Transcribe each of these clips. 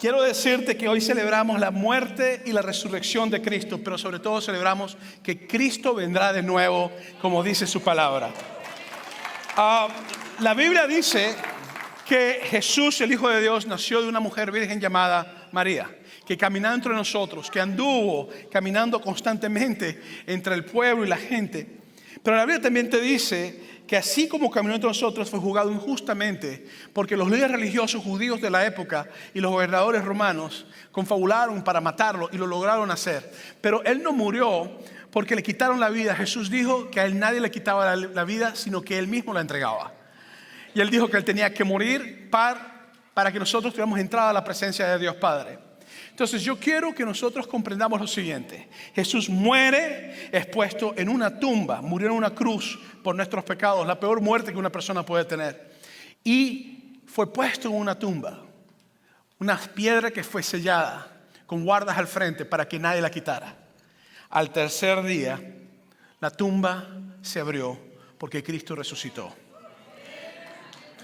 Quiero decirte que hoy celebramos la muerte y la resurrección de Cristo, pero sobre todo celebramos que Cristo vendrá de nuevo, como dice su palabra. La Biblia dice que Jesús, el Hijo de Dios, nació de una mujer virgen llamada María, que caminó entre nosotros, que anduvo caminando constantemente entre el pueblo y la gente. Pero la Biblia también te dice que así como caminó entre nosotros, fue juzgado injustamente, porque los líderes religiosos judíos de la época y los gobernadores romanos confabularon para matarlo y lo lograron hacer. Pero él no murió porque le quitaron la vida. Jesús dijo que a él nadie le quitaba la vida, sino que él mismo la entregaba. Y él dijo que él tenía que morir para que nosotros tuviéramos entrada a la presencia de Dios Padre. Entonces yo quiero que nosotros comprendamos lo siguiente: Jesús muere expuesto en una tumba, murió en una cruz por nuestros pecados, la peor muerte que una persona puede tener. Y fue puesto en una tumba, una piedra que fue sellada con guardas al frente para que nadie la quitara. Al tercer día, la tumba se abrió porque Cristo resucitó.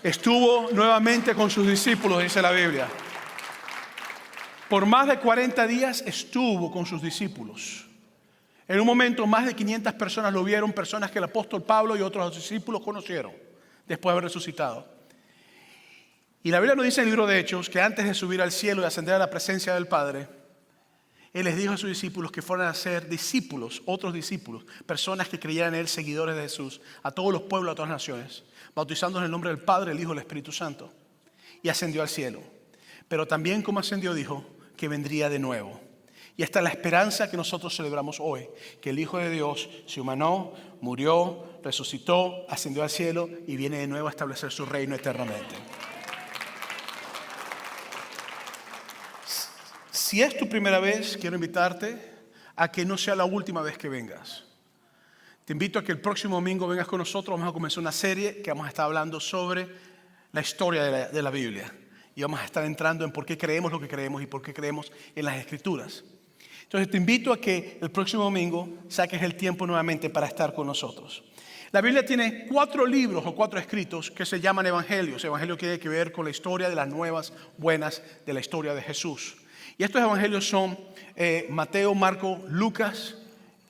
Estuvo nuevamente con sus discípulos, dice la Biblia. Por más de 40 días estuvo con sus discípulos. En un momento más de 500 personas lo vieron, personas que el apóstol Pablo y otros discípulos conocieron después de haber resucitado. Y la Biblia nos dice en el libro de Hechos que antes de subir al cielo y ascender a la presencia del Padre, Él les dijo a sus discípulos que fueran a ser discípulos, otros discípulos, personas que creyeran en Él, seguidores de Jesús, a todos los pueblos, a todas las naciones, bautizándolos en el nombre del Padre, el Hijo y el Espíritu Santo. Y ascendió al cielo. Pero también como ascendió dijo que vendría de nuevo. Y esta es la esperanza que nosotros celebramos hoy, que el Hijo de Dios se humanó, murió, resucitó, ascendió al cielo y viene de nuevo a establecer su reino eternamente. Si es tu primera vez, quiero invitarte a que no sea la última vez que vengas. Te invito a que el próximo domingo vengas con nosotros. Vamos a comenzar una serie que vamos a estar hablando sobre la historia de la Biblia. Y vamos a estar entrando en por qué creemos lo que creemos y por qué creemos en las Escrituras. Entonces te invito a que el próximo domingo saques el tiempo nuevamente para estar con nosotros. La Biblia tiene 4 libros o 4 escritos que se llaman evangelios. Evangelio tiene que ver con la historia de las nuevas buenas de la historia de Jesús. Y estos evangelios son Mateo, Marcos, Lucas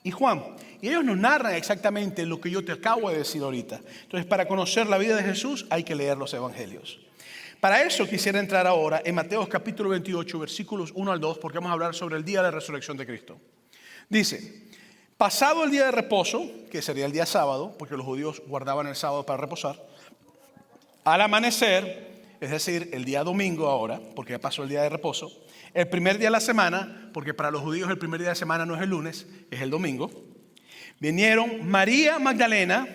y Juan. Y ellos nos narran exactamente lo que yo te acabo de decir ahorita. Entonces, para conocer la vida de Jesús hay que leer los evangelios. Para eso quisiera entrar ahora en Mateo capítulo 28, versículos 1 al 2, porque vamos a hablar sobre el día de la resurrección de Cristo. Dice: pasado el día de reposo, que sería el día sábado, porque los judíos guardaban el sábado para reposar, al amanecer, es decir, el día domingo ahora, porque ya pasó el día de reposo, el primer día de la semana, porque para los judíos el primer día de la semana no es el lunes, es el domingo, vinieron María Magdalena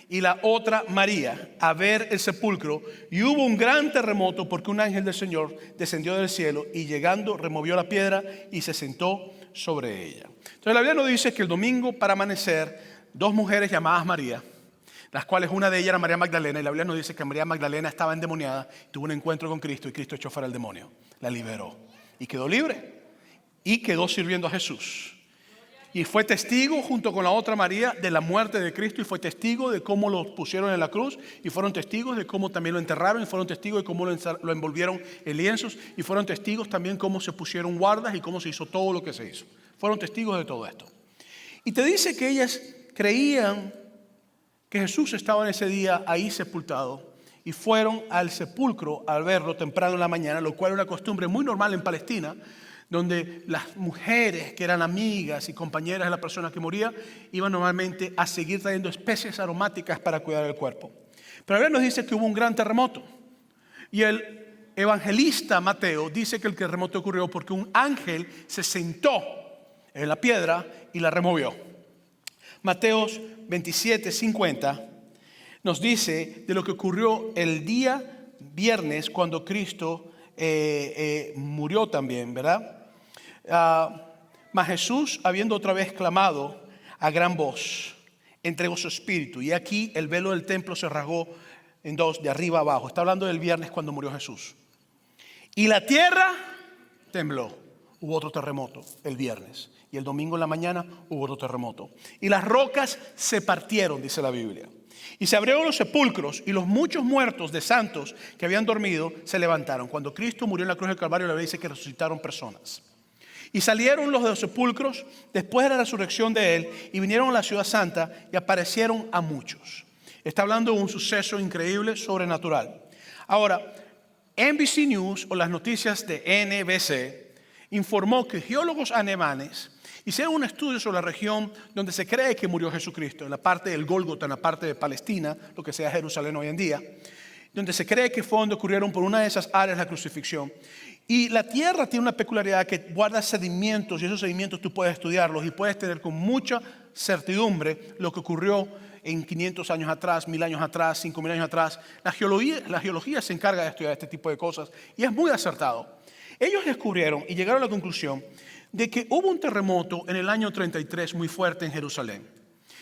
y la otra María a ver el sepulcro, y hubo un gran terremoto porque un ángel del Señor descendió del cielo y llegando removió la piedra y se sentó sobre ella. Entonces la Biblia nos dice que el domingo para amanecer 2 mujeres llamadas María, las cuales una de ellas era María Magdalena, y la Biblia nos dice que María Magdalena estaba endemoniada, tuvo un encuentro con Cristo y Cristo echó fuera al demonio, la liberó y quedó libre y quedó sirviendo a Jesús. Y fue testigo junto con la otra María de la muerte de Cristo, y fue testigo de cómo lo pusieron en la cruz, y fueron testigos de cómo también lo enterraron, y fueron testigos de cómo lo envolvieron en lienzos, y fueron testigos también cómo se pusieron guardas y cómo se hizo todo lo que se hizo. Fueron testigos de todo esto. Y te dice que ellas creían que Jesús estaba en ese día ahí sepultado, y fueron al sepulcro al verlo temprano en la mañana, lo cual era una costumbre muy normal en Palestina, donde las mujeres que eran amigas y compañeras de la persona que moría iban normalmente a seguir trayendo especies aromáticas para cuidar el cuerpo. Pero ahora nos dice que hubo un gran terremoto, y el evangelista Mateo dice que el terremoto ocurrió porque un ángel se sentó en la piedra y la removió. Mateo 27:50 nos dice de lo que ocurrió el día viernes cuando Cristo murió también, ¿verdad? Mas Jesús, habiendo otra vez clamado a gran voz, entregó su espíritu, y aquí el velo del templo se rasgó en 2 de arriba a abajo. Está hablando del viernes cuando murió Jesús. Y la tierra tembló. Hubo otro terremoto el viernes, y el domingo en la mañana hubo otro terremoto. Y las rocas se partieron, dice la Biblia. Y se abrieron los sepulcros y los muchos muertos de santos que habían dormido se levantaron. Cuando Cristo murió en la cruz del Calvario, la Biblia dice que resucitaron personas. Y salieron los de los sepulcros después de la resurrección de él y vinieron a la ciudad santa y aparecieron a muchos. Está hablando de un suceso increíble, sobrenatural. Ahora, NBC News o las noticias de NBC informó que geólogos alemanes hicieron un estudio sobre la región donde se cree que murió Jesucristo, en la parte del Gólgota, en la parte de Palestina, lo que sea Jerusalén hoy en día, donde se cree que fue donde ocurrieron por una de esas áreas la crucifixión. Y la tierra tiene una peculiaridad que guarda sedimentos, y esos sedimentos tú puedes estudiarlos y puedes tener con mucha certidumbre lo que ocurrió en 500 años atrás, 1000 años atrás, 5000 años atrás. La geología se encarga de estudiar este tipo de cosas y es muy acertado. Ellos descubrieron y llegaron a la conclusión de que hubo un terremoto en el año 33 muy fuerte en Jerusalén.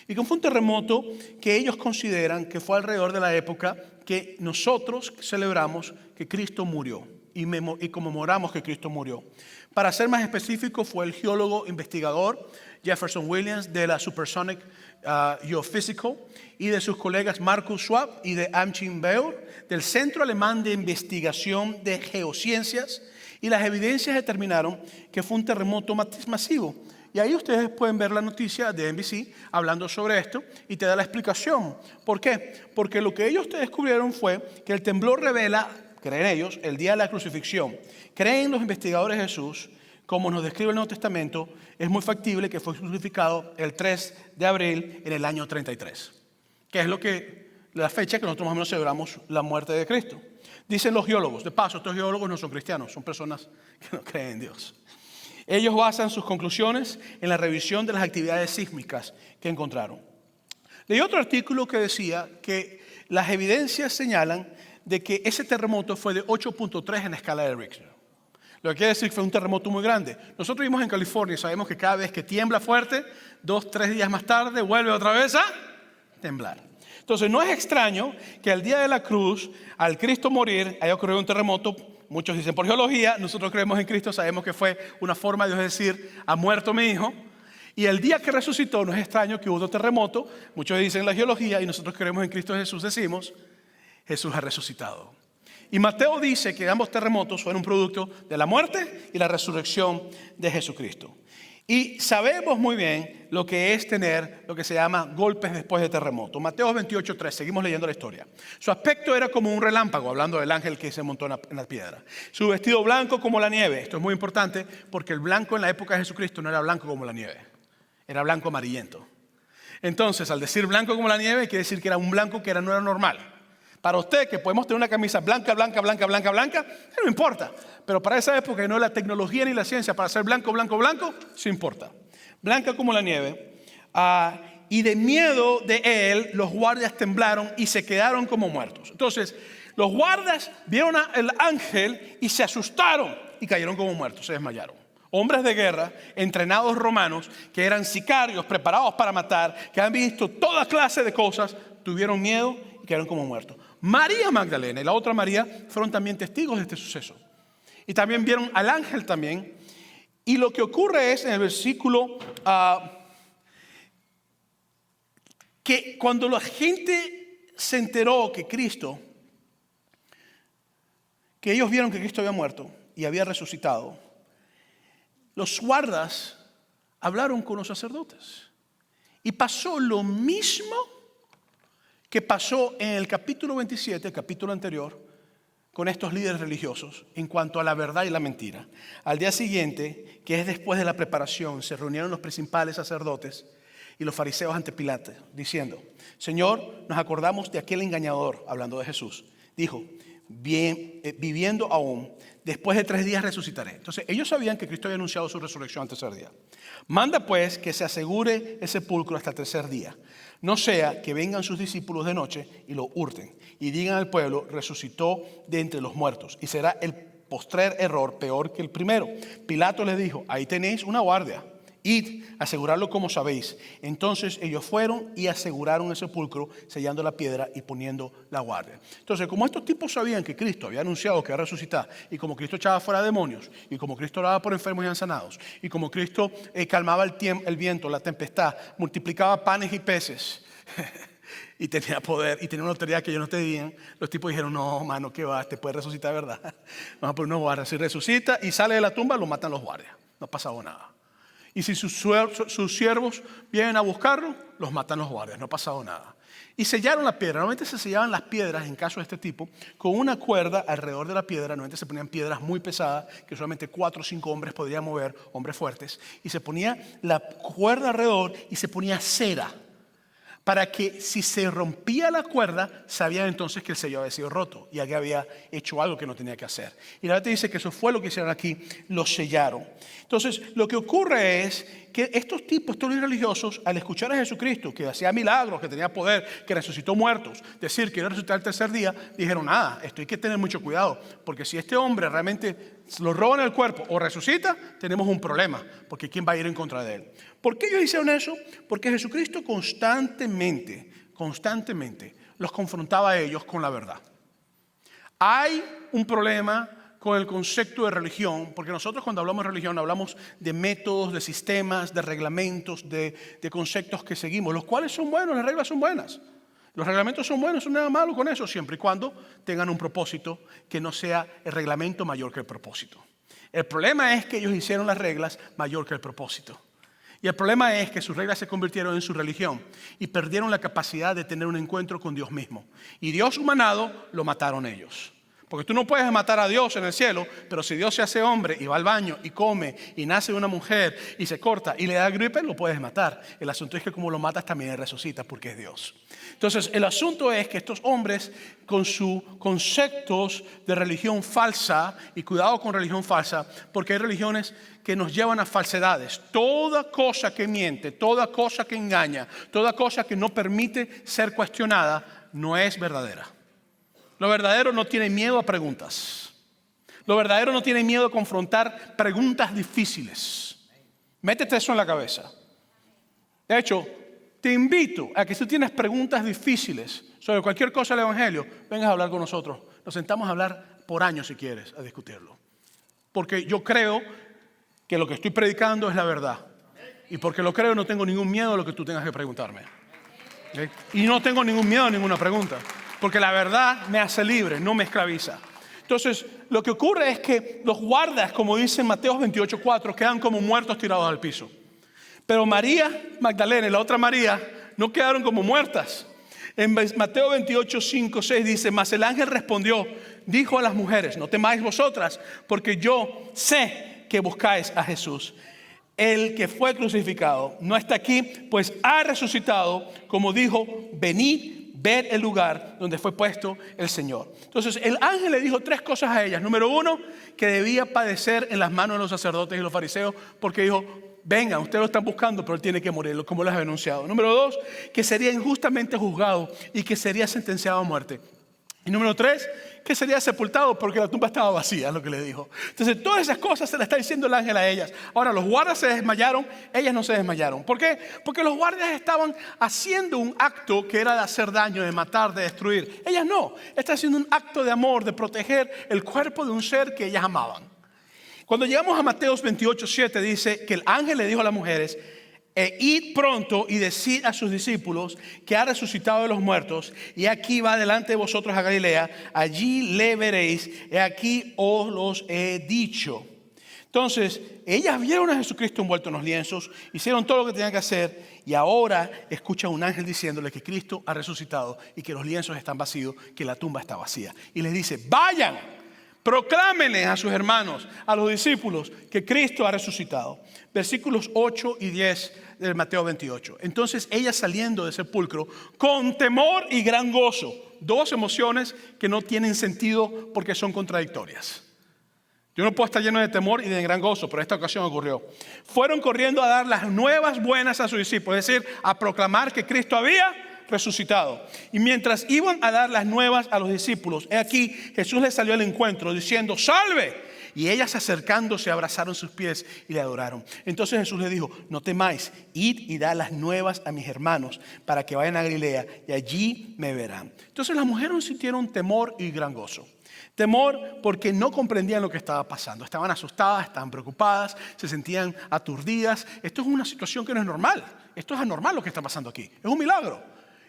Y que fue un terremoto que ellos consideran que fue alrededor de la época que nosotros celebramos que Cristo murió y conmemoramos que Cristo murió. Para ser más específico, fue el geólogo investigador Jefferson Williams de la Supersonic Geophysical y de sus colegas Markus Schwab y de Amchin Beur del Centro Alemán de Investigación de Geociencias. Y las evidencias determinaron que fue un terremoto masivo. Y ahí ustedes pueden ver la noticia de NBC hablando sobre esto y te da la explicación. ¿Por qué? Porque lo que ellos descubrieron fue que el temblor revela, creen ellos, el día de la crucifixión. Creen los investigadores de Jesús, como nos describe el Nuevo Testamento, es muy factible que fue crucificado el 3 de abril en el año 33. Que es la fecha que nosotros más o menos celebramos la muerte de Cristo. Dicen los geólogos, de paso, estos geólogos no son cristianos, son personas que no creen en Dios. Ellos basan sus conclusiones en la revisión de las actividades sísmicas que encontraron. Leí otro artículo que decía que las evidencias señalan de que ese terremoto fue de 8.3 en la escala de Richter. Lo que quiere decir que fue un terremoto muy grande. Nosotros vivimos en California y sabemos que cada vez que tiembla fuerte, 2-3 días más tarde vuelve otra vez a temblar. Entonces no es extraño que al día de la cruz, al Cristo morir, haya ocurrido un terremoto. Muchos dicen por geología, nosotros creemos en Cristo, sabemos que fue una forma de Dios decir, ha muerto mi hijo. Y el día que resucitó, no es extraño que hubo otro terremoto. Muchos dicen la geología y nosotros creemos en Cristo Jesús, decimos, Jesús ha resucitado. Y Mateo dice que ambos terremotos fueron un producto de la muerte y la resurrección de Jesucristo. Y sabemos muy bien lo que es tener lo que se llama golpes después de terremoto. Mateo 28:3, seguimos leyendo la historia. Su aspecto era como un relámpago, hablando del ángel que se montó en la piedra. Su vestido blanco como la nieve. Esto es muy importante porque el blanco en la época de Jesucristo no era blanco como la nieve, era blanco amarillento. Entonces, al decir blanco como la nieve, quiere decir que era un blanco que no era normal. Para usted, que podemos tener una camisa blanca, no importa. Pero para esa época no la tecnología ni la ciencia para ser blanco, sí importa. Blanca como la nieve. Y de miedo de él, los guardias temblaron y se quedaron como muertos. Entonces, los guardias vieron al ángel y se asustaron y cayeron como muertos, se desmayaron. Hombres de guerra, entrenados romanos, que eran sicarios, preparados para matar, que han visto toda clase de cosas, tuvieron miedo y quedaron como muertos. María Magdalena y la otra María fueron también testigos de este suceso. Y también vieron al ángel también. Y lo que ocurre es en el versículo que cuando la gente se enteró que ellos vieron que Cristo había muerto y había resucitado, los guardas hablaron con los sacerdotes. Y pasó lo mismo que pasó en el capítulo 27, el capítulo anterior, con estos líderes religiosos en cuanto a la verdad y la mentira. Al día siguiente, que es después de la preparación, se reunieron los principales sacerdotes y los fariseos ante Pilato, diciendo: Señor, nos acordamos de aquel engañador, hablando de Jesús. Dijo: viviendo aún, después de 3 días resucitaré. Entonces ellos sabían que Cristo había anunciado su resurrección al tercer día. Manda pues que se asegure el sepulcro hasta el tercer día. No sea que vengan sus discípulos de noche y lo hurten y digan al pueblo: resucitó de entre los muertos. Y será el postrer error peor que el primero. Pilato les dijo: ahí tenéis una guardia. Id, asegurarlo como sabéis. Entonces ellos fueron y aseguraron el sepulcro, sellando la piedra y poniendo la guardia. Entonces, como estos tipos sabían que Cristo había anunciado que iba a resucitar, y como Cristo echaba fuera demonios, y como Cristo oraba por enfermos y sanados, y como Cristo calmaba el viento, la tempestad, multiplicaba panes y peces, y tenía poder y tenía una autoridad que ellos no tenían, los tipos dijeron, no, mano, ¿qué va? Te puede resucitar, ¿verdad? Vamos a poner unos guardias. Si resucita y sale de la tumba, lo matan los guardias. No ha pasado nada. Y si sus siervos vienen a buscarlo, los matan los guardias. No ha pasado nada. Y sellaron la piedra. Normalmente se sellaban las piedras, en casos de este tipo, con una cuerda alrededor de la piedra. Normalmente se ponían piedras muy pesadas, que solamente 4 o 5 hombres podrían mover, hombres fuertes. Y se ponía la cuerda alrededor y se ponía cera, para que si se rompía la cuerda, sabían entonces que el sello había sido roto y alguien había hecho algo que no tenía que hacer. Y la Biblia dice que eso fue lo que hicieron aquí, lo sellaron. Entonces, lo que ocurre es que estos tipos, estos religiosos, al escuchar a Jesucristo, que hacía milagros, que tenía poder, que resucitó muertos, decir que iba a resucitar el tercer día, dijeron, nada, esto hay que tener mucho cuidado, porque si este hombre realmente lo roban el cuerpo o resucita, tenemos un problema, porque ¿quién va a ir en contra de él? ¿Por qué ellos hicieron eso? Porque Jesucristo constantemente los confrontaba a ellos con la verdad. Hay un problema con el concepto de religión, porque nosotros cuando hablamos de religión hablamos de métodos, de sistemas, de reglamentos, de conceptos que seguimos, los cuales son buenos, las reglas son buenas. Los reglamentos son buenos, no hay nada malo con eso, siempre y cuando tengan un propósito que no sea el reglamento mayor que el propósito. El problema es que ellos hicieron las reglas mayor que el propósito. Y el problema es que sus reglas se convirtieron en su religión y perdieron la capacidad de tener un encuentro con Dios mismo. Y Dios humanado lo mataron ellos. Porque tú no puedes matar a Dios en el cielo, pero si Dios se hace hombre y va al baño y come y nace de una mujer y se corta y le da gripe, lo puedes matar. El asunto es que como lo matas también él resucita porque es Dios. Entonces el asunto es que estos hombres con sus conceptos de religión falsa, y cuidado con religión falsa, porque hay religiones que nos llevan a falsedades. Toda cosa que miente, toda cosa que engaña, toda cosa que no permite ser cuestionada, no es verdadera. Lo verdadero no tiene miedo a preguntas. Lo verdadero no tiene miedo a confrontar preguntas difíciles. Métete eso en la cabeza. De hecho, te invito a que si tú tienes preguntas difíciles sobre cualquier cosa del Evangelio, vengas a hablar con nosotros. Nos sentamos a hablar por años si quieres, a discutirlo. Porque yo creo que lo que estoy predicando es la verdad. Y porque lo creo no tengo ningún miedo a lo que tú tengas que preguntarme. ¿Okay? Y no tengo ningún miedo a ninguna pregunta. Porque la verdad me hace libre, no me esclaviza. Entonces, lo que ocurre es que los guardas, como dice en Mateo 28:4, quedan como muertos tirados al piso. Pero María Magdalena y la otra María no quedaron como muertas. En Mateo 28:5-6 dice, mas el ángel respondió, dijo a las mujeres, no temáis vosotras, porque yo sé que buscáis a Jesús. El que fue crucificado no está aquí, pues ha resucitado, como dijo, venid, ver el lugar donde fue puesto el Señor. Entonces el ángel le dijo 3 cosas a ellas. Número 1, que debía padecer en las manos de los sacerdotes y los fariseos, porque dijo, vengan, ustedes lo están buscando, pero él tiene que morir, como les he anunciado. Número 2, que sería injustamente juzgado y que sería sentenciado a muerte. Y número 3, que sería sepultado porque la tumba estaba vacía, es lo que le dijo. Entonces todas esas cosas se le está diciendo el ángel a ellas. Ahora los guardias se desmayaron, ellas no se desmayaron. ¿Por qué? Porque los guardias estaban haciendo un acto que era de hacer daño, de matar, de destruir. Ellas no, están haciendo un acto de amor, de proteger el cuerpo de un ser que ellas amaban. Cuando llegamos a Mateo 28:7 dice que el ángel le dijo a las mujeres, id pronto y decid a sus discípulos que ha resucitado de los muertos y aquí va delante de vosotros a Galilea, allí le veréis, y aquí os los he dicho. Entonces ellas vieron a Jesucristo envuelto en los lienzos, hicieron todo lo que tenían que hacer y ahora escuchan un ángel diciéndole que Cristo ha resucitado y que los lienzos están vacíos, que la tumba está vacía, y les dice, vayan, proclámenle a sus hermanos, a los discípulos, que Cristo ha resucitado. Versículos 8 y 10 del Mateo 28. Entonces ellas saliendo del sepulcro con temor y gran gozo. 2 emociones que no tienen sentido porque son contradictorias. Yo no puedo estar lleno de temor y de gran gozo, pero esta ocasión ocurrió. Fueron corriendo a dar las nuevas buenas a sus discípulos, es decir, a proclamar que Cristo había resucitado. Y mientras iban a dar las nuevas a los discípulos, he aquí Jesús les salió al encuentro diciendo, ¡salve! Y ellas acercándose abrazaron sus pies y le adoraron. Entonces Jesús les dijo, no temáis, id y dad las nuevas a mis hermanos para que vayan a Galilea y allí me verán. Entonces las mujeres sintieron temor y gran gozo. Temor porque no comprendían lo que estaba pasando. Estaban asustadas, estaban preocupadas, se sentían aturdidas. Esto es una situación que no es normal. Esto es anormal lo que está pasando aquí. Es un milagro.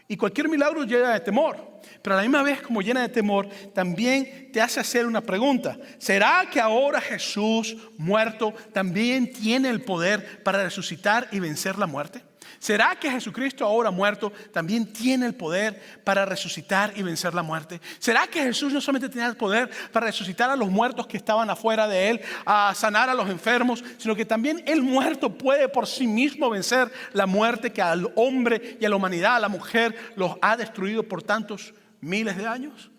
Y cualquier milagro llena de temor. Pero a la misma vez, como llena de temor, también te hace hacer una pregunta. ¿Será que ahora Jesús, muerto, también tiene el poder para resucitar y vencer la muerte? ¿Será que Jesucristo ahora muerto también tiene el poder para resucitar y vencer la muerte? ¿Será que Jesús no solamente tenía el poder para resucitar a los muertos que estaban afuera de él, a sanar a los enfermos, sino que también el muerto puede por sí mismo vencer la muerte que al hombre y a la humanidad, a la mujer, los ha destruido por tantos miles de años?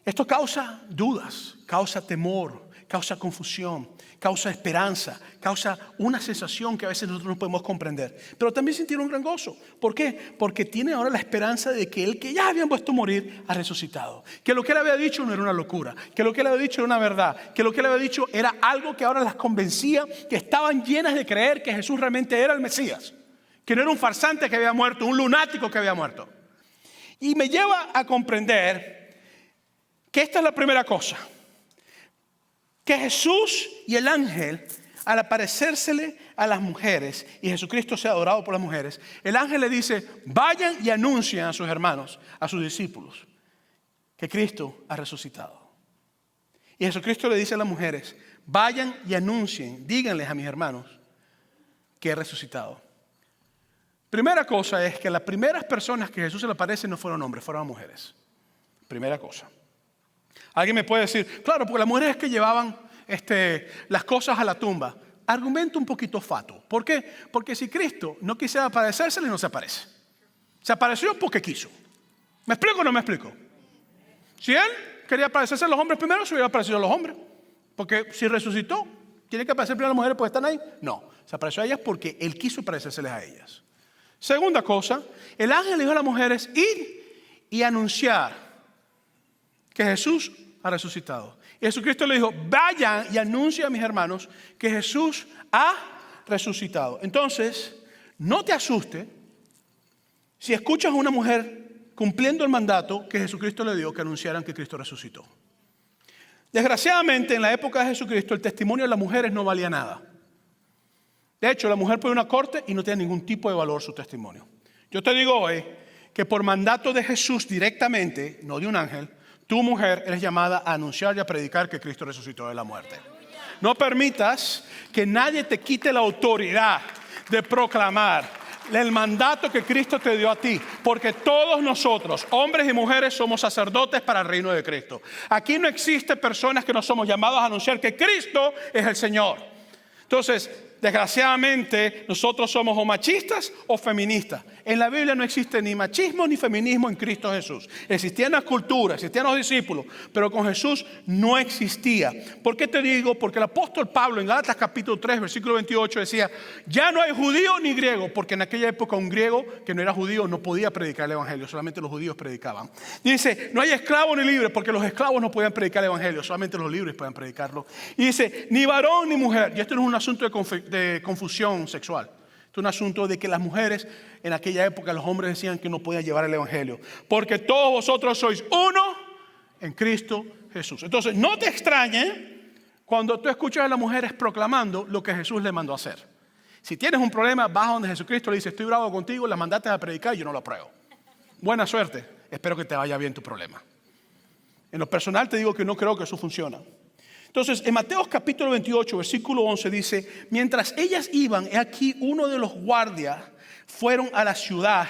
Esto causa dudas, causa temor, causa confusión, causa esperanza, causa una sensación que a veces nosotros no podemos comprender. Pero también sintieron un gran gozo. ¿Por qué? Porque tienen ahora la esperanza de que el que ya habían puesto a morir ha resucitado. Que lo que él había dicho no era una locura. Que lo que él había dicho era una verdad. Que lo que él había dicho era algo que ahora las convencía, que estaban llenas de creer que Jesús realmente era el Mesías. Que no era un farsante que había muerto, un lunático que había muerto. Y me lleva a comprender que esta es la primera cosa. Que Jesús y el ángel, al aparecérsele a las mujeres, y Jesucristo sea adorado por las mujeres, el ángel le dice: vayan y anuncien a sus hermanos, a sus discípulos, que Cristo ha resucitado. Y Jesucristo le dice a las mujeres: vayan y anuncien, díganles a mis hermanos que he resucitado. Primera cosa es que las primeras personas que Jesús se le aparece no fueron hombres, fueron mujeres. Primera cosa. Alguien me puede decir: claro, porque las mujeres que llevaban las cosas a la tumba. Argumento un poquito fatuo. ¿Por qué? Porque si Cristo no quisiera aparecérsele, no se aparece. Se apareció porque quiso. ¿Me explico o no me explico? Si él quería aparecerse a los hombres primero, se hubiera aparecido a los hombres. Porque si resucitó, ¿tiene que aparecer primero a las mujeres porque están ahí? No, se apareció a ellas porque él quiso parecérseles a ellas. Segunda cosa, el ángel le dijo a las mujeres: id y anunciar que Jesús ha resucitado. Y Jesucristo le dijo: vayan y anuncien a mis hermanos que Jesús ha resucitado. Entonces, no te asustes si escuchas a una mujer cumpliendo el mandato que Jesucristo le dio, que anunciaran que Cristo resucitó. Desgraciadamente, en la época de Jesucristo, el testimonio de las mujeres no valía nada. De hecho, la mujer puede ir a una corte y no tiene ningún tipo de valor su testimonio. Yo te digo hoy que por mandato de Jesús directamente, no de un ángel, tu mujer eres llamada a anunciar y a predicar que Cristo resucitó de la muerte. No permitas que nadie te quite la autoridad de proclamar el mandato que Cristo te dio a ti, porque todos nosotros, hombres y mujeres, somos sacerdotes para el reino de Cristo. Aquí no existe personas que no somos llamados a anunciar que Cristo es el Señor. Entonces, desgraciadamente, nosotros somos o machistas o feministas. En la Biblia no existe ni machismo ni feminismo en Cristo Jesús. Existían las culturas, existían los discípulos, pero con Jesús no existía. ¿Por qué te digo? Porque el apóstol Pablo en Gálatas capítulo 3, versículo 28 decía: ya no hay judío ni griego, porque en aquella época un griego que no era judío no podía predicar el evangelio, solamente los judíos predicaban. Dice: no hay esclavo ni libre, porque los esclavos no podían predicar el evangelio, solamente los libres podían predicarlo. Y dice: ni varón ni mujer. Y esto no es un asunto de confusión sexual. Esto es un asunto de que las mujeres en aquella época, los hombres decían que no podían llevar el evangelio, porque todos vosotros sois uno en Cristo Jesús. Entonces, no te extrañe cuando tú escuchas a las mujeres proclamando lo que Jesús le mandó a hacer. Si tienes un problema, vas donde Jesucristo le dice: estoy bravo contigo, la mandaste a predicar y yo no lo apruebo. Buena suerte, espero que te vaya bien tu problema. En lo personal te digo que no creo que eso funcione. Entonces, en Mateo capítulo 28, versículo 11 dice: mientras ellas iban, he aquí uno de los guardias fueron a la ciudad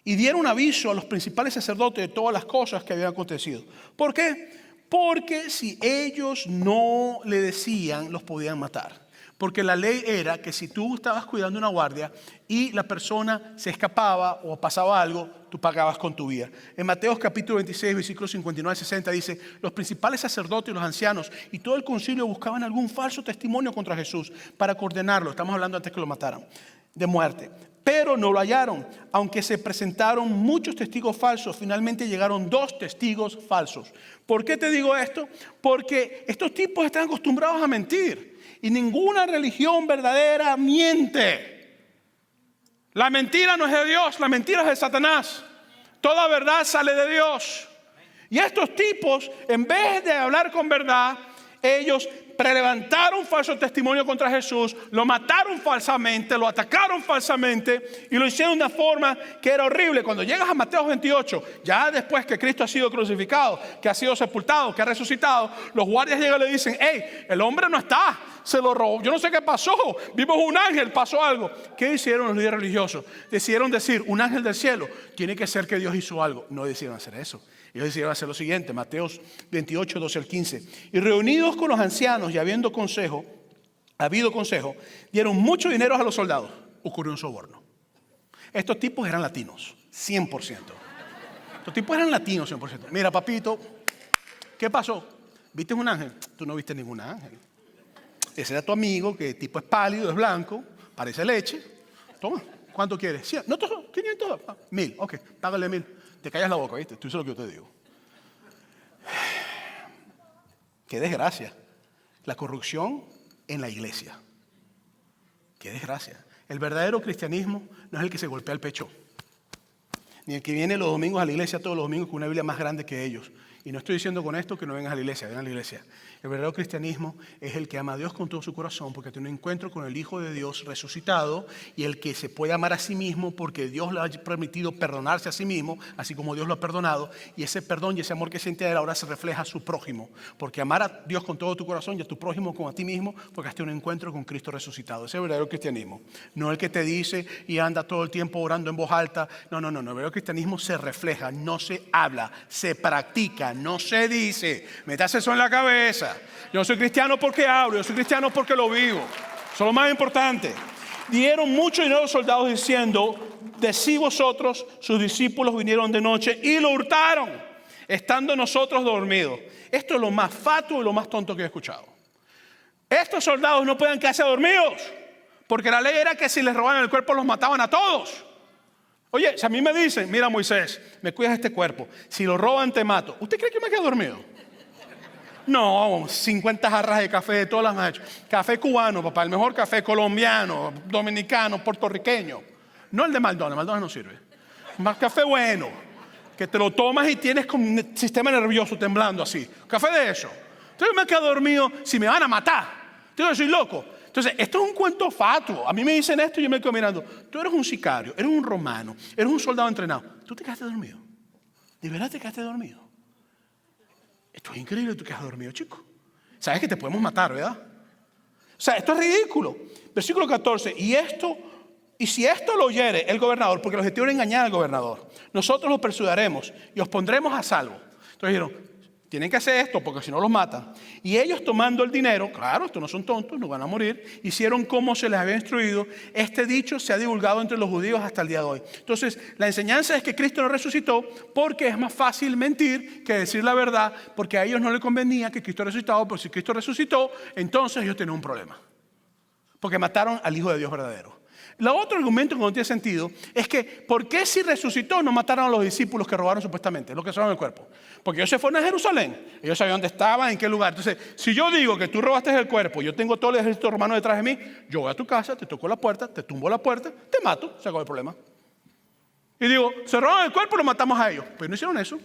y dieron aviso a los principales sacerdotes de todas las cosas que habían acontecido. ¿Por qué? Porque si ellos no le decían, los podían matar. Porque la ley era que si tú estabas cuidando una guardia y la persona se escapaba o pasaba algo, tú pagabas con tu vida. En Mateo capítulo 26, versículos 59 al 60 dice: los principales sacerdotes y los ancianos y todo el concilio buscaban algún falso testimonio contra Jesús para condenarlo. Estamos hablando antes que lo mataran, de muerte. Pero no lo hallaron. Aunque se presentaron muchos testigos falsos, finalmente llegaron 2 testigos falsos. ¿Por qué te digo esto? Porque estos tipos están acostumbrados a mentir. Y ninguna religión verdadera miente. La mentira no es de Dios, la mentira es de Satanás. Toda verdad sale de Dios. Y estos tipos, en vez de hablar con verdad ellos prelevantaron falso testimonio contra Jesús, lo mataron falsamente, lo atacaron falsamente y lo hicieron de una forma que era horrible. Cuando llegas a Mateo 28, ya después que Cristo ha sido crucificado, que ha sido sepultado, que ha resucitado, los guardias llegan y le dicen: hey, el hombre no está, se lo robó, yo no sé qué pasó, vimos un ángel, pasó algo. ¿Qué hicieron los líderes religiosos? Decidieron decir: un ángel del cielo, tiene que ser que Dios hizo algo. No decidieron hacer eso. Ellos decidieron hacer lo siguiente, Mateo 28, 12 al 15. Y reunidos con los ancianos y habido consejo, dieron mucho dinero a los soldados. Ocurrió un soborno. Estos tipos eran latinos, 100%. Estos tipos eran latinos, 100%. Mira, papito, ¿qué pasó? ¿Viste un ángel? Tú no viste ningún ángel. Ese era tu amigo, que tipo es pálido, es blanco, parece leche. Toma, ¿cuánto quieres? 100. No, 500, 1000. Ok, págale 1000. Te callas la boca, ¿viste? Tú sabes lo que yo te digo. Qué desgracia. La corrupción en la iglesia. Qué desgracia. El verdadero cristianismo no es el que se golpea el pecho, ni el que viene los domingos a la iglesia todos los domingos con una Biblia más grande que ellos. Y no estoy diciendo con esto que no vengas a la iglesia, vengan a la iglesia. El verdadero cristianismo es el que ama a Dios con todo su corazón, porque tiene un encuentro con el Hijo de Dios resucitado, y el que se puede amar a sí mismo porque Dios le ha permitido perdonarse a sí mismo, así como Dios lo ha perdonado, y ese perdón y ese amor que siente a él ahora se refleja a su prójimo, porque amar a Dios con todo tu corazón y a tu prójimo como a ti mismo, porque has tenido un encuentro con Cristo resucitado. Ese es el verdadero cristianismo, no el que te dice y anda todo el tiempo orando en voz alta. No, el verdadero cristianismo se refleja, no se habla, se practica, no se dice. Metas eso en la cabeza. Yo no soy cristiano porque hablo, yo soy cristiano porque lo vivo. Eso es lo más importante. Dieron mucho dinero a los soldados diciendo: decí vosotros, sus discípulos vinieron de noche y lo hurtaron, estando nosotros dormidos. Esto es lo más fatuo y lo más tonto que he escuchado. Estos soldados no pueden quedarse dormidos, porque la ley era que si les robaban el cuerpo los mataban a todos. Oye, si a mí me dicen: mira, Moisés, me cuidas este cuerpo, si lo roban te mato, ¿usted cree que yo me quedo dormido? No, 50 jarras de café de todas las noches. Café cubano, papá, el mejor café colombiano, dominicano, puertorriqueño. No el de McDonald's no sirve. Más café bueno, que te lo tomas y tienes como un sistema nervioso temblando así. Café de eso. Entonces yo me quedo dormido si me van a matar. Entonces yo soy loco. Entonces, esto es un cuento fatuo. A mí me dicen esto y yo me quedo mirando. Tú eres un sicario, eres un romano, eres un soldado entrenado. ¿Tú te quedaste dormido? ¿De verdad te quedaste dormido? Esto es increíble, tú quedas dormido, chico. Sabes que te podemos matar, ¿verdad? O sea, esto es ridículo. Versículo 14. Y si esto lo oyere el gobernador, porque el objetivo era engañar al gobernador, nosotros los persuadiremos y os pondremos a salvo. Entonces dijeron: tienen que hacer esto porque si no los matan. Y ellos, tomando el dinero, claro, estos no son tontos, no van a morir, hicieron como se les había instruido. Este dicho se ha divulgado entre los judíos hasta el día de hoy. Entonces, la enseñanza es que Cristo no resucitó porque es más fácil mentir que decir la verdad, porque a ellos no les convenía que Cristo resucitado, pero si Cristo resucitó, entonces ellos tienen un problema, porque mataron al Hijo de Dios verdadero. El otro argumento que no tiene sentido es que ¿por qué si resucitó no mataron a los discípulos que robaron supuestamente, los que robaron el cuerpo? Porque ellos se fueron a Jerusalén, ellos sabían dónde estaban, en qué lugar. Entonces, si yo digo que tú robaste el cuerpo, yo tengo todo el ejército romano detrás de mí, yo voy a tu casa, te toco la puerta, te tumbo la puerta, te mato, se acabó el problema. Y digo: se roban el cuerpo, lo matamos a ellos. Pero no hicieron eso.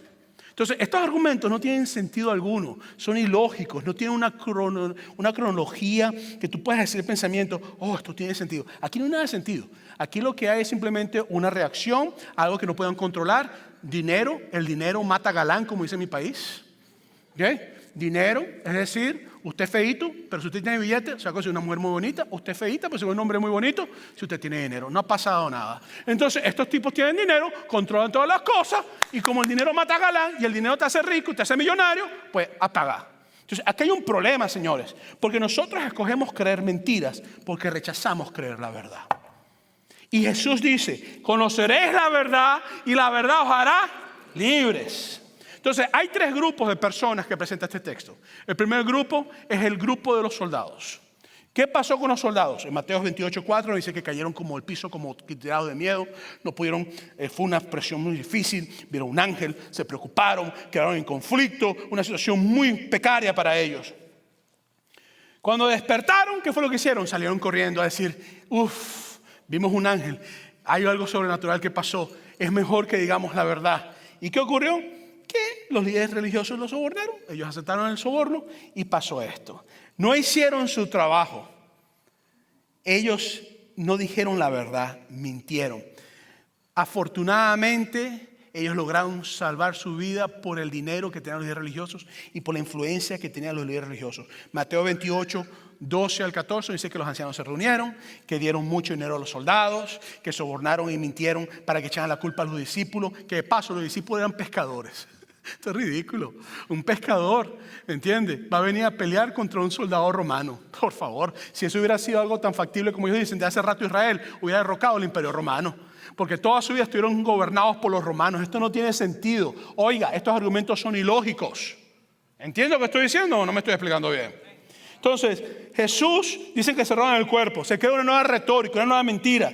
Entonces, estos argumentos no tienen sentido alguno, son ilógicos, no tienen una cronología que tú puedas hacer el pensamiento: oh, esto tiene sentido. Aquí no hay nada de sentido. Aquí lo que hay es simplemente una reacción a algo que no puedan controlar. Dinero, el dinero mata galán, como dice mi país. ¿Okay? Dinero, es decir, usted es feíto, pero si usted tiene billete, o sea, si es una mujer muy bonita, usted es feíta, pero si es un hombre muy bonito, si usted tiene dinero. No ha pasado nada. Entonces, estos tipos tienen dinero, controlan todas las cosas, y como el dinero mata galán y el dinero te hace rico y te hace millonario, pues apaga. Entonces, aquí hay un problema, señores, porque nosotros escogemos creer mentiras porque rechazamos creer la verdad. Y Jesús dice: conoceréis la verdad y la verdad os hará libres. Entonces, hay tres grupos de personas que presenta este texto. El primer grupo es el grupo de los soldados. ¿Qué pasó con los soldados? En Mateo 28:4 dice que cayeron como el piso, como tirados de miedo. No pudieron, fue una presión muy difícil. Vieron un ángel, se preocuparon, quedaron en conflicto. Una situación muy precaria para ellos. Cuando despertaron, ¿qué fue lo que hicieron? Salieron corriendo a decir: vimos un ángel, hay algo sobrenatural que pasó. Es mejor que digamos la verdad. ¿Y qué ocurrió? Que los líderes religiosos lo sobornaron. Ellos aceptaron el soborno y pasó esto. No hicieron su trabajo. Ellos no dijeron la verdad, mintieron. Afortunadamente, ellos lograron salvar su vida por el dinero que tenían los líderes religiosos y por la influencia que tenían los líderes religiosos. Mateo 28, 12 al 14 dice que los ancianos se reunieron, que dieron mucho dinero a los soldados, que sobornaron y mintieron para que echaran la culpa a los discípulos, que de paso los discípulos eran pescadores. Esto es ridículo. Un pescador, ¿me entiende? Va a venir a pelear contra un soldado romano. Por favor, si eso hubiera sido algo tan factible como ellos dicen, de hace rato Israel hubiera derrocado el imperio romano. Porque toda su vida estuvieron gobernados por los romanos. Esto no tiene sentido. Oiga, estos argumentos son ilógicos. ¿Entiendo lo que estoy diciendo o no me estoy explicando bien? Entonces, Jesús dice que se roban el cuerpo. Se crea una nueva retórica, una nueva mentira.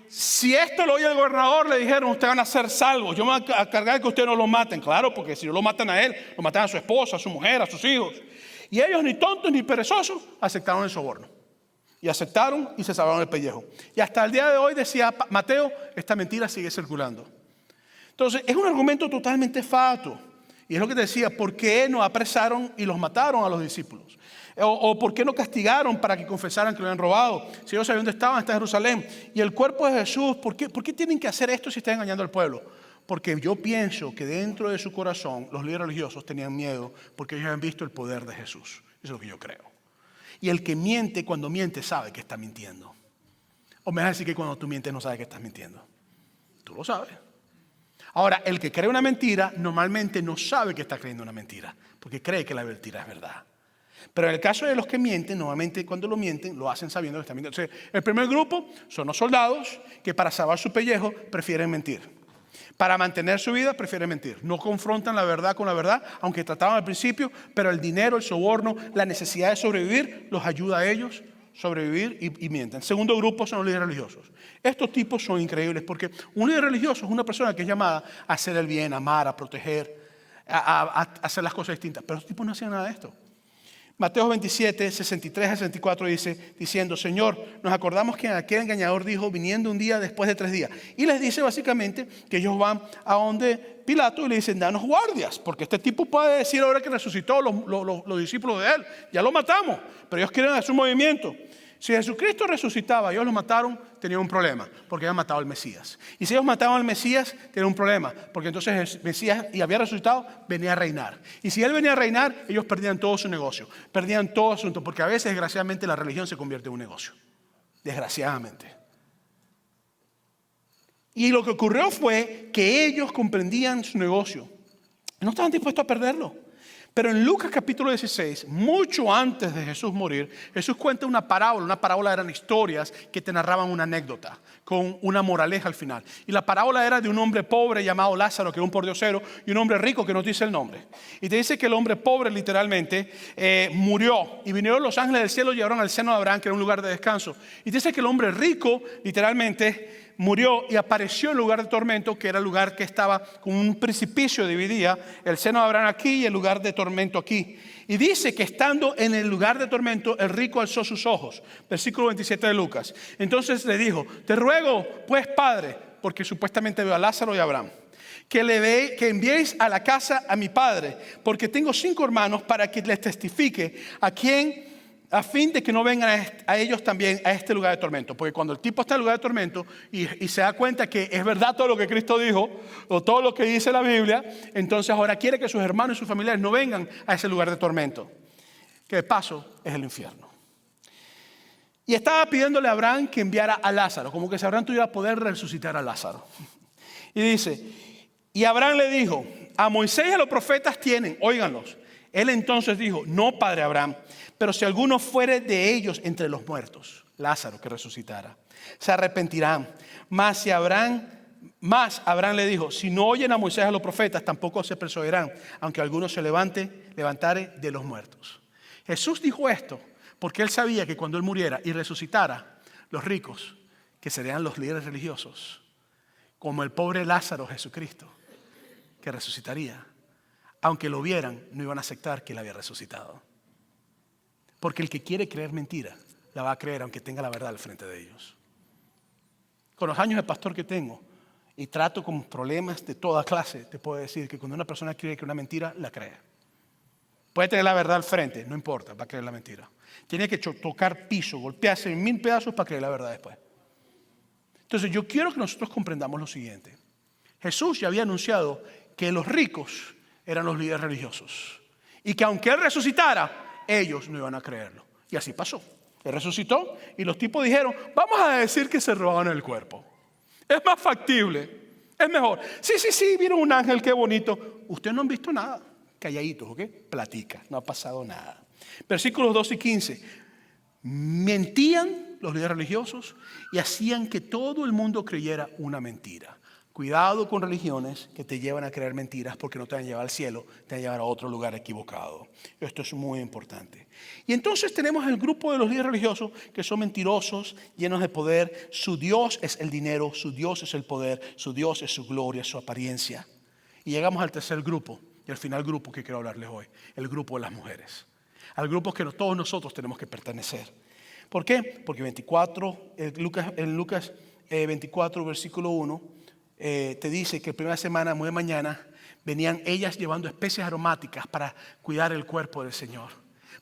Si esto lo oye el gobernador, le dijeron, ustedes van a ser salvos. Yo me voy a cargar de que ustedes no lo maten. Claro, porque si no lo matan a él, lo matan a su esposa, a su mujer, a sus hijos. Y ellos, ni tontos ni perezosos, aceptaron el soborno. Y aceptaron y se salvaron el pellejo. Y hasta el día de hoy, decía Mateo, esta mentira sigue circulando. Entonces, es un argumento totalmente fatuo. Y es lo que te decía, ¿por qué no apresaron y los mataron a los discípulos? O ¿por qué no castigaron para que confesaran que lo habían robado? Si ellos sabían dónde estaban, está en Jerusalén. Y el cuerpo de Jesús, ¿por qué tienen que hacer esto si están engañando al pueblo? Porque yo pienso que dentro de su corazón los líderes religiosos tenían miedo porque ellos habían visto el poder de Jesús. Eso es lo que yo creo. Y el que miente, cuando miente, sabe que está mintiendo. O me vas a decir que cuando tú mientes no sabes que estás mintiendo. Tú lo sabes. Ahora, el que cree una mentira normalmente no sabe que está creyendo una mentira, porque cree que la mentira es verdad. Pero en el caso de los que mienten, normalmente cuando lo mienten, lo hacen sabiendo que están mintiendo. Entonces, el primer grupo son los soldados que para salvar su pellejo prefieren mentir. Para mantener su vida prefieren mentir. No confrontan la verdad con la verdad, aunque trataban al principio, pero el dinero, el soborno, la necesidad de sobrevivir los ayuda a ellos sobrevivir y mienten. Segundo grupo son los líderes religiosos. Estos tipos son increíbles porque un líder religioso es una persona que es llamada a hacer el bien, a amar, a proteger, a hacer las cosas distintas. Pero estos tipos no hacían nada de esto. Mateo 27, 63 a 64 dice, diciendo, Señor, nos acordamos que aquel engañador dijo, viniendo un día después de 3 días. Y les dice básicamente que ellos van a donde Pilato y le dicen, danos guardias, porque este tipo puede decir ahora que resucitó los discípulos de él. Ya lo matamos, pero ellos quieren hacer un movimiento. Si Jesucristo resucitaba y ellos lo mataron, tenían un problema, porque habían matado al Mesías. Y si ellos mataban al Mesías, tenían un problema, porque entonces el Mesías y había resucitado, venía a reinar. Y si él venía a reinar, ellos perdían todo su negocio, perdían todo asunto, porque a veces, desgraciadamente, la religión se convierte en un negocio. Desgraciadamente. Y lo que ocurrió fue que ellos comprendían su negocio. No estaban dispuestos a perderlo. Pero en Lucas capítulo 16, mucho antes de Jesús morir, Jesús cuenta una parábola. Una parábola eran historias que te narraban una anécdota con una moraleja al final. Y la parábola era de un hombre pobre llamado Lázaro, que era un pordiosero, y un hombre rico que no te dice el nombre. Y te dice que el hombre pobre literalmente murió. Y vinieron los ángeles del cielo y llevaron al seno de Abraham, que era un lugar de descanso. Y te dice que el hombre rico literalmente murió y apareció en lugar de tormento, que era el lugar que estaba con un precipicio, dividía el seno de Abraham aquí y el lugar de tormento aquí. Y dice que estando en el lugar de tormento, el rico alzó sus ojos. Versículo 27 de Lucas. Entonces le dijo, te ruego, pues Padre, porque supuestamente veo a Lázaro y a Abraham, que enviéis a la casa a mi padre, porque tengo 5 hermanos, para que les testifique a fin de que no vengan a ellos también a este lugar de tormento. Porque cuando el tipo está en el lugar de tormento y se da cuenta que es verdad todo lo que Cristo dijo o todo lo que dice la Biblia, entonces ahora quiere que sus hermanos y sus familiares no vengan a ese lugar de tormento, que de paso es el infierno. Y estaba pidiéndole a Abraham que enviara a Lázaro, como que si Abraham tuviera poder resucitar a Lázaro. Y dice, y Abraham le dijo, a Moisés y a los profetas tienen, óiganlos. Él entonces dijo, no, padre Abraham, pero si alguno fuere de ellos entre los muertos, Lázaro que resucitara, se arrepentirán. Mas Abraham le dijo, si no oyen a Moisés y a los profetas, tampoco se persuadirán, aunque alguno se levantare de los muertos. Jesús dijo esto porque él sabía que cuando él muriera y resucitara, los ricos, que serían los líderes religiosos, como el pobre Lázaro, Jesucristo, que resucitaría, aunque lo vieran, no iban a aceptar que él había resucitado. Porque el que quiere creer mentira, la va a creer aunque tenga la verdad al frente de ellos. Con los años de pastor que tengo y trato con problemas de toda clase, te puedo decir que cuando una persona cree que una mentira, la cree. Puede tener la verdad al frente, no importa, va a creer la mentira. Tiene que tocar piso, golpearse en 1000 pedazos para creer la verdad después. Entonces yo quiero que nosotros comprendamos lo siguiente. Jesús ya había anunciado que los ricos eran los líderes religiosos y que aunque Él resucitara, ellos no iban a creerlo. Y así pasó. Él resucitó y los tipos dijeron, vamos a decir que se robaron el cuerpo. Es más factible, es mejor. Sí, vieron un ángel, qué bonito. Ustedes no han visto nada. Calladitos, ¿ok? Platica, no ha pasado nada. Versículos 12 y 15. Mentían los líderes religiosos y hacían que todo el mundo creyera una mentira. Cuidado con religiones que te llevan a creer mentiras porque no te van a llevar al cielo, te van a llevar a otro lugar equivocado. Esto es muy importante. Y entonces tenemos el grupo de los líderes religiosos que son mentirosos, llenos de poder. Su Dios es el dinero, su Dios es el poder, su Dios es su gloria, su apariencia. Y llegamos al tercer grupo y al final grupo que quiero hablarles hoy, el grupo de las mujeres. Al grupo que todos nosotros tenemos que pertenecer. ¿Por qué? Porque en Lucas 24, versículo 1, te dice que la primera semana, muy de mañana, venían ellas llevando especies aromáticas para cuidar el cuerpo del Señor,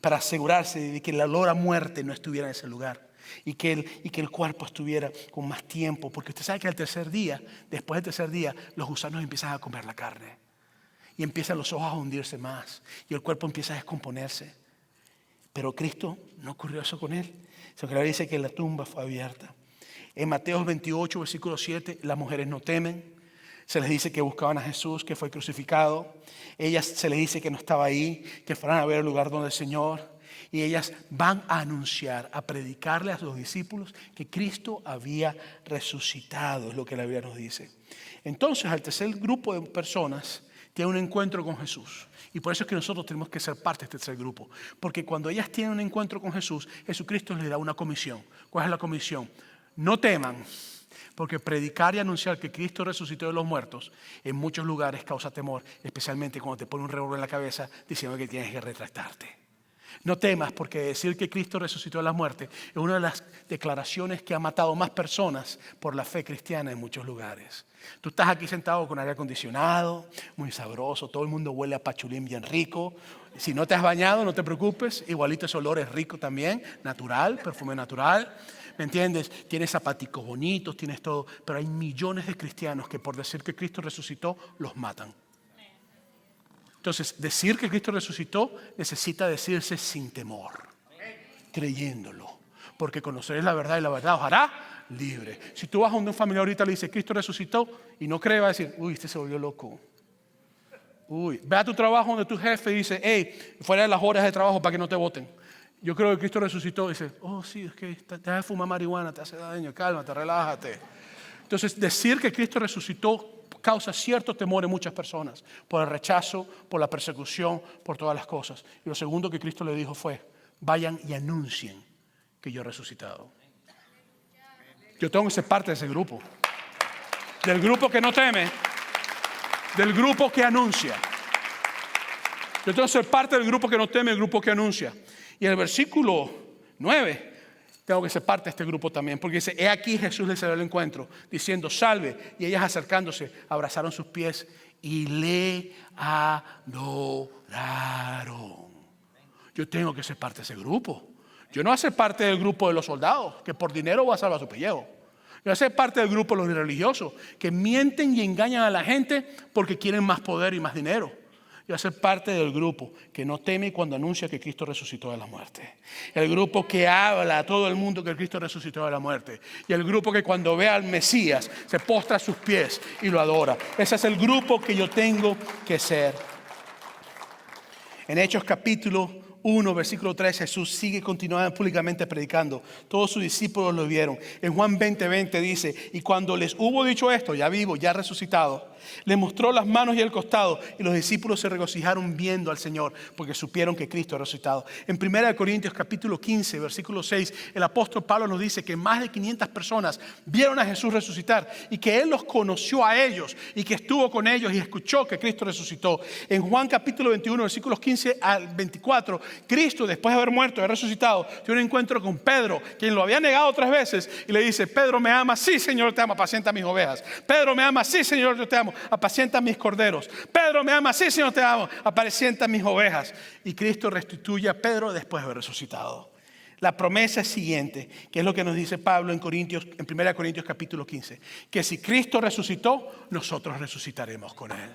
para asegurarse de que el olor a muerte no estuviera en ese lugar y que el cuerpo estuviera con más tiempo, porque usted sabe que después del tercer día, los gusanos empiezan a comer la carne y empiezan los ojos a hundirse más y el cuerpo empieza a descomponerse. Pero Cristo no ocurrió eso con Él. La Biblia dice que la tumba fue abierta. En Mateo 28, versículo 7, las mujeres no temen. Se les dice que buscaban a Jesús, que fue crucificado. Ellas se les dice que no estaba ahí, que fueran a ver el lugar donde el Señor. Y ellas van a anunciar, a predicarle a sus discípulos que Cristo había resucitado, es lo que la Biblia nos dice. Entonces, al tercer grupo de personas tiene un encuentro con Jesús. Y por eso es que nosotros tenemos que ser parte de este tercer grupo. Porque cuando ellas tienen un encuentro con Jesús, Jesucristo les da una comisión. ¿Cuál es la comisión? No teman, porque predicar y anunciar que Cristo resucitó de los muertos en muchos lugares causa temor, especialmente cuando te pone un revólver en la cabeza diciendo que tienes que retractarte. No temas, porque decir que Cristo resucitó de la muerte es una de las declaraciones que ha matado más personas por la fe cristiana en muchos lugares. Tú estás aquí sentado con aire acondicionado, muy sabroso, todo el mundo huele a pachulín bien rico. Si no te has bañado, no te preocupes, igualito ese olor es rico también, natural, perfume natural. ¿Me entiendes? Tienes zapaticos bonitos, tienes todo, pero hay millones de cristianos que por decir que Cristo resucitó, los matan. Entonces, decir que Cristo resucitó necesita decirse sin temor, creyéndolo, porque conoceréis la verdad y la verdad os hará libre. Si tú vas a un familiar ahorita y le dices Cristo resucitó y no cree, va a decir, uy, este se volvió loco. Uy, ve a tu trabajo donde tu jefe dice, hey, fuera de las horas de trabajo para que no te voten. Yo creo que Cristo resucitó y dice, oh sí, es que te dejas de fumar marihuana, te hace daño, cálmate, relájate. Entonces, decir que Cristo resucitó causa cierto temor en muchas personas, por el rechazo, por la persecución, por todas las cosas. Y lo segundo que Cristo le dijo fue, vayan y anuncien que yo he resucitado. Yo tengo que ser parte de ese grupo, del grupo que no teme, del grupo que anuncia. Yo tengo que ser parte del grupo que no teme, el grupo que anuncia. Y en el versículo 9, tengo que ser parte de este grupo también, porque dice, he aquí Jesús les salió al encuentro, diciendo, salve. Y ellas acercándose, abrazaron sus pies y le adoraron. Yo tengo que ser parte de ese grupo. Yo no voy a ser parte del grupo de los soldados, que por dinero va a salvar su pellejo. Yo voy a ser parte del grupo de los religiosos, que mienten y engañan a la gente porque quieren más poder y más dinero. Yo voy a ser parte del grupo que no teme cuando anuncia que Cristo resucitó de la muerte. El grupo que habla a todo el mundo que Cristo resucitó de la muerte. Y el grupo que cuando ve al Mesías se postra a sus pies y lo adora. Ese es el grupo que yo tengo que ser. En Hechos capítulo 1, versículo 3, Jesús sigue continuando públicamente predicando. Todos sus discípulos lo vieron. En Juan 20:20 dice, y cuando les hubo dicho esto, ya vivo, ya resucitado, Le mostró las manos y el costado, y los discípulos se regocijaron viendo al Señor, porque supieron que Cristo ha resucitado. En 1 Corintios capítulo 15, versículo 6, el apóstol Pablo nos dice que más de 500 personas vieron a Jesús resucitar y que Él los conoció a ellos y que estuvo con ellos y escuchó que Cristo resucitó. En Juan capítulo 21, versículos 15 al 24, Cristo, después de haber muerto y resucitado, tiene un encuentro con Pedro, quien lo había negado 3 veces, y le dice: Pedro, ¿me amas? Sí, Señor, te amo, apacienta mis ovejas. Pedro, ¿me amas? Sí, Señor, yo te amo, apacienta mis corderos. Pedro, ¿me amas? Sí, Señor, te amo, apacienta mis ovejas. Y Cristo restituye a Pedro después de haber resucitado. La promesa es siguiente, que es lo que nos dice Pablo en 1 Corintios capítulo 15, que si Cristo resucitó, nosotros resucitaremos con Él.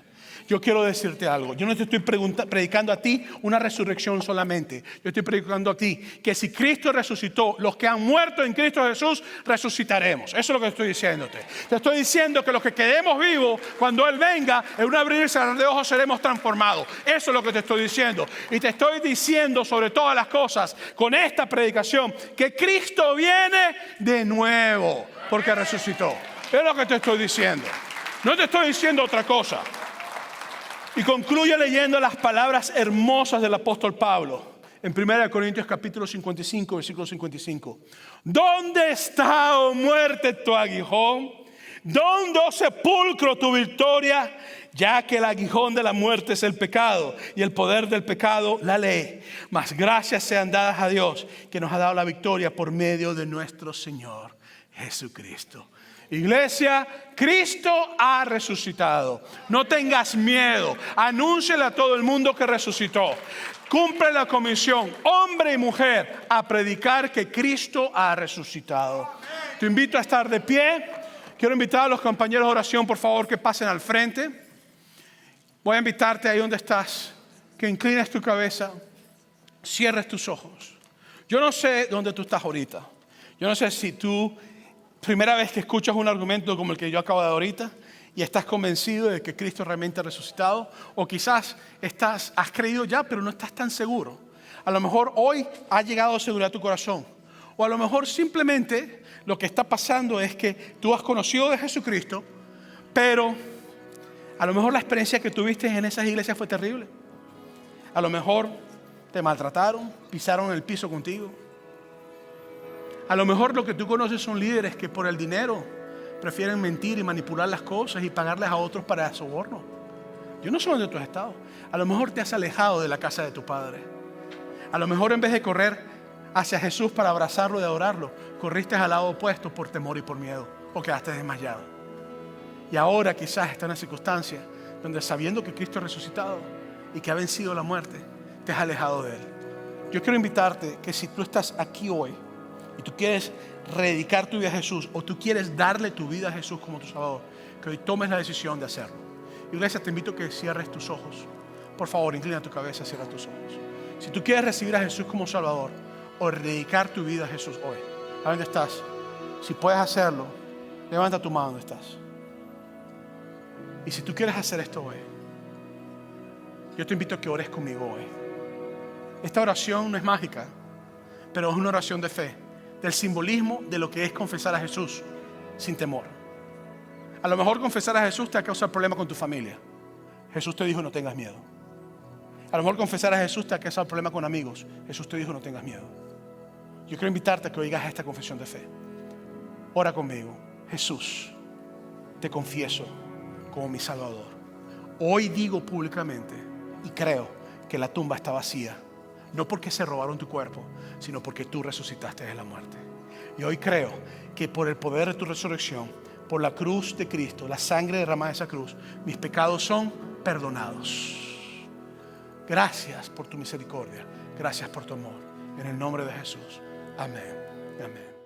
Yo quiero decirte algo. Yo no te estoy predicando a ti una resurrección solamente. Yo estoy predicando a ti que si Cristo resucitó, los que han muerto en Cristo Jesús, resucitaremos. Eso es lo que estoy diciéndote. Te estoy diciendo que los que quedemos vivos, cuando Él venga, en un abrir y cerrar de ojos seremos transformados. Eso es lo que te estoy diciendo. Y te estoy diciendo sobre todas las cosas, con esta predicación, que Cristo viene de nuevo, porque resucitó. Es lo que te estoy diciendo. No te estoy diciendo otra cosa. Y concluye leyendo las palabras hermosas del apóstol Pablo en 1 Corintios capítulo 55, versículo 55. ¿Dónde está, oh muerte, tu aguijón? ¿Dónde, oh sepulcro, tu victoria? Ya que el aguijón de la muerte es el pecado y el poder del pecado la ley. Mas gracias sean dadas a Dios, que nos ha dado la victoria por medio de nuestro Señor Jesucristo. Iglesia, Cristo ha resucitado. No tengas miedo. Anúnciale a todo el mundo que resucitó. Cumple la comisión, hombre y mujer, a predicar que Cristo ha resucitado. Te invito a estar de pie. Quiero invitar a los compañeros de oración, por favor, que pasen al frente. Voy a invitarte ahí donde estás, que inclines tu cabeza, cierres tus ojos. Yo no sé dónde tú estás ahorita. Yo no sé si tú, primera vez que escuchas un argumento como el que yo acabo de dar ahorita, y estás convencido de que Cristo realmente ha resucitado, o quizás has creído ya, pero no estás tan seguro. A lo mejor hoy ha llegado seguridad a tu corazón, o a lo mejor simplemente lo que está pasando es que tú has conocido de Jesucristo, pero a lo mejor la experiencia que tuviste en esas iglesias fue terrible. A lo mejor te maltrataron, pisaron el piso contigo. A lo mejor lo que tú conoces son líderes que por el dinero prefieren mentir y manipular las cosas y pagarles a otros para soborno. Yo no sé dónde tú has estado. A lo mejor te has alejado de la casa de tu padre. A lo mejor en vez de correr hacia Jesús para abrazarlo y adorarlo, corriste al lado opuesto por temor y por miedo, o quedaste desmayado. Y ahora quizás está en una circunstancia donde, sabiendo que Cristo ha resucitado y que ha vencido la muerte, te has alejado de Él. Yo quiero invitarte que si tú estás aquí hoy y tú quieres rededicar tu vida a Jesús, o tú quieres darle tu vida a Jesús como tu Salvador, que hoy tomes la decisión de hacerlo. Iglesia, te invito a que cierres tus ojos. Por favor, inclina tu cabeza, cierra tus ojos. Si tú quieres recibir a Jesús como Salvador o dedicar tu vida a Jesús hoy, ¿a dónde estás? Si puedes hacerlo, levanta tu mano donde estás. Y si tú quieres hacer esto hoy, yo te invito a que ores conmigo hoy. Esta oración no es mágica, pero es una oración de fe, del simbolismo de lo que es confesar a Jesús sin temor. A lo mejor confesar a Jesús te va a causar problemas con tu familia. Jesús te dijo: no tengas miedo. A lo mejor confesar a Jesús te va a causar problemas con amigos. Jesús te dijo: no tengas miedo. Yo quiero invitarte a que oigas esta confesión de fe. Ora conmigo. Jesús, te confieso como mi Salvador. Hoy digo públicamente y creo que la tumba está vacía, no porque se robaron tu cuerpo, sino porque tú resucitaste de la muerte. Y hoy creo que por el poder de tu resurrección, por la cruz de Cristo, la sangre derramada de esa cruz, mis pecados son perdonados. Gracias por tu misericordia, gracias por tu amor. En el nombre de Jesús. Amén. Amén.